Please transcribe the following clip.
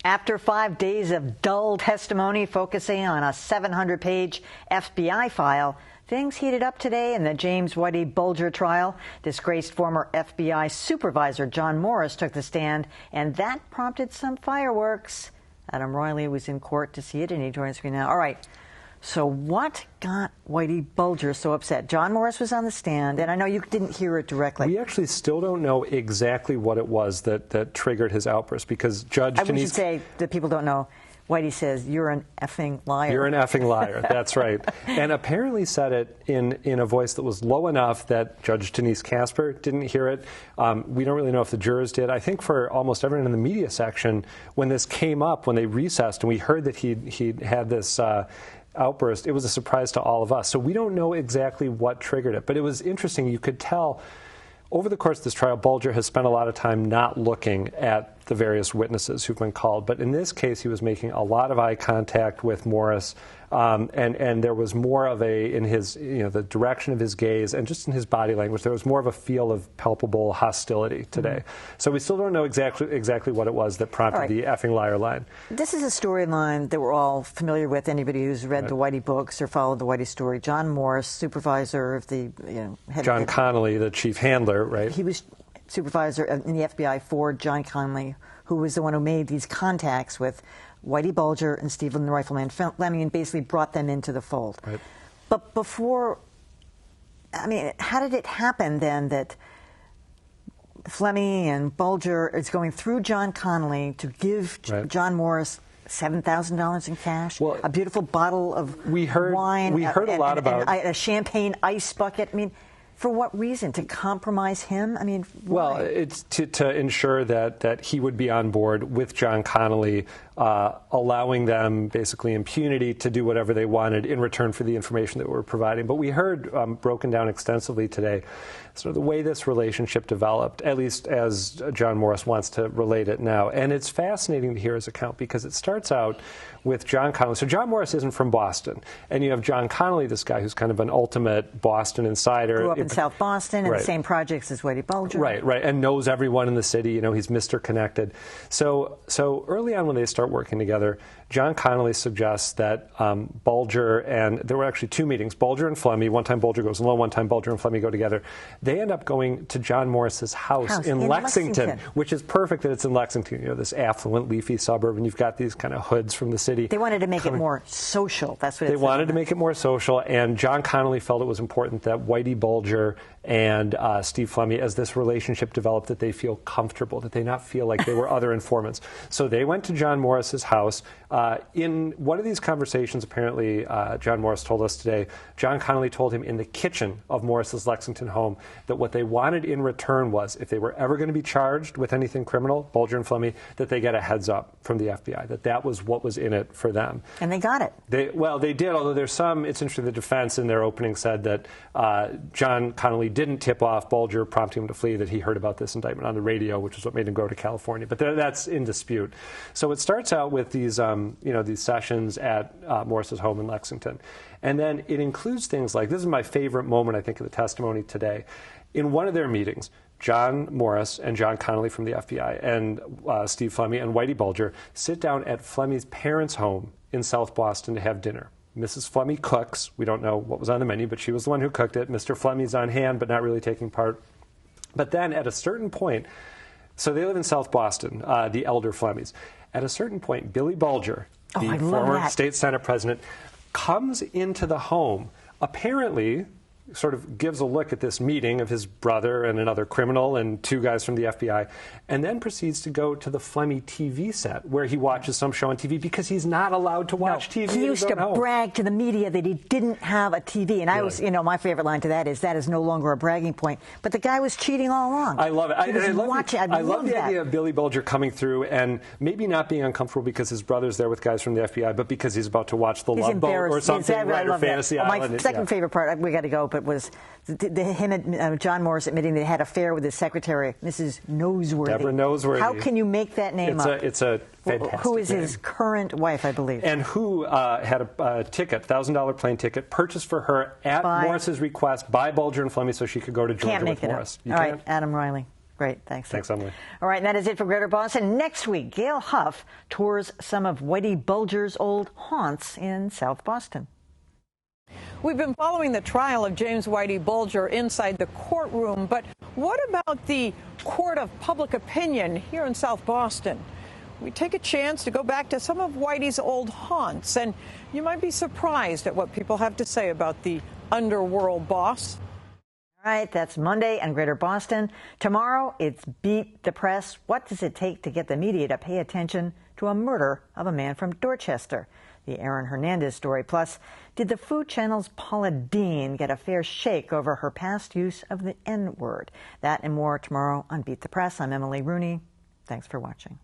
After 5 days of dull testimony focusing on a 700-page FBI file, things heated up today in the James Whitey Bulger trial. Disgraced former FBI supervisor John Morris took the stand, and that prompted some fireworks. Adam Reilly was in court to see it, and he joins me now. All right. So what got Whitey Bulger so upset? John Morris was on the stand, and I know you didn't hear it directly. We actually still don't know exactly what it was that triggered his outburst, because Judge Denise... I should say that people don't know. Whitey says, "You're an effing liar." You're an effing liar. That's right. And apparently said it in a voice that was low enough that Judge Denise Casper didn't hear it. We don't really know if the jurors did. I think for almost everyone in the media section, when this came up, when they recessed and we heard that he'd had this outburst, it was a surprise to all of us. So we don't know exactly what triggered it. But it was interesting. You could tell over the course of this trial, Bulger has spent a lot of time not looking at the various witnesses who've been called. But in this case, he was making a lot of eye contact with Morris, and there was more of in his, the direction of his gaze and just in his body language, there was more of a feel of palpable hostility today. So we still don't know exactly what it was that prompted the effing liar line. This is a storyline that we're all familiar with. Anybody who's read the Whitey books or followed the Whitey story. John Morris, supervisor of the head. John Connolly, the chief handler, right? He was supervisor in the FBI for John Connolly, who was the one who made these contacts with Whitey Bulger and Stephen the Rifleman Fleming and basically brought them into the fold. Right. But before, I mean, how did it happen then that Fleming and Bulger is going through John Connolly to give John Morris $7,000 in cash, a beautiful bottle of wine, we heard a lot about a champagne ice bucket? I mean, for what reason? To compromise him? I mean, why? Well, it's to ensure that he would be on board with John Connolly, allowing them basically impunity to do whatever they wanted in return for the information that we're providing. But we heard broken down extensively today sort of the way this relationship developed, at least as John Morris wants to relate it now. And it's fascinating to hear his account because it starts out with John Connolly. So John Morris isn't from Boston. And you have John Connolly, this guy who's kind of an ultimate Boston insider. Grew up in South Boston in the same projects as Whitey Bulger. Right, and knows everyone in the city. He's Mr. Connected. So early on when they start working together, John Connolly suggests that Bulger, and there were actually two meetings, Bulger and Fleming. One time Bulger goes alone, one time Bulger and Fleming go together. They end up going to John Morris's house in Lexington, which is perfect that it's in Lexington, this affluent, leafy suburb, and you've got these kind of hoods from the city. They wanted to make it more social. That's what they wanted to make it more social, and John Connolly felt it was important that Whitey Bulger and Steve Fleming, as this relationship developed, that they feel comfortable, that they not feel like they were other informants. So they went to John Morris's house. In one of these conversations, apparently, John Morris told us today, John Connolly told him in the kitchen of Morris's Lexington home that what they wanted in return was, if they were ever going to be charged with anything criminal, Bulger and Fleming, that they get a heads up from the FBI, that was what was in it for them. And they got it. They did, although there's some, it's interesting, the defense in their opening said that John Connolly didn't tip off Bulger, prompting him to flee, that he heard about this indictment on the radio, which is what made him go to California. But that's in dispute. So it starts out with these, these sessions at Morris's home in Lexington. And then it includes things like, this is my favorite moment, I think, of the testimony today. In one of their meetings, John Morris and John Connolly from the FBI and Steve Fleming and Whitey Bulger sit down at Fleming's parents' home in South Boston to have dinner. Mrs. Fleming cooks. We don't know what was on the menu, but she was the one who cooked it. Mr. Fleming's on hand, but not really taking part. But then at a certain point, so they live in South Boston, the elder Flemings. At a certain point, Billy Bulger, the former state Senate president, comes into the home, apparently sort of gives a look at this meeting of his brother and another criminal and two guys from the FBI, and then proceeds to go to the Fleming TV set where he watches some show on TV because he's not allowed to watch TV. He used to brag to the media that he didn't have a TV, and I was, my favorite line to that is no longer a bragging point. But the guy was cheating all along. I love it. I love the that. idea of Billy Bulger coming through and maybe not being uncomfortable because his brother's there with guys from the FBI, but because he's about to watch The Love Boat or something, or Fantasy Island. My second favorite part, we got to go, but was John Morris admitting they had an affair with his secretary, Mrs. Noseworthy. Deborah Noseworthy. How can you make that name up? It's a fantastic Who is name. his current wife, I believe. And who had a ticket, $1,000 plane ticket, purchased for her at Morris's request by Bulger and Fleming so she could go to Georgia with Morris. All right, Adam Reilly. Great, thanks. Thanks, Emily. All right, and that is it for Greater Boston. Next week, Gail Huff tours some of Whitey Bulger's old haunts in South Boston. We've been following the trial of James Whitey Bulger inside the courtroom, but what about the court of public opinion here in South Boston? We take a chance to go back to some of Whitey's old haunts, and you might be surprised at what people have to say about the underworld boss. All right, that's Monday and Greater Boston. Tomorrow, it's Beat the Press. What does it take to get the media to pay attention to a murder of a man from Dorchester? The Aaron Hernandez story. Plus, did the Food Channel's Paula Deen get a fair shake over her past use of the N-word? That and more tomorrow on Beat the Press. I'm Emily Rooney. Thanks for watching.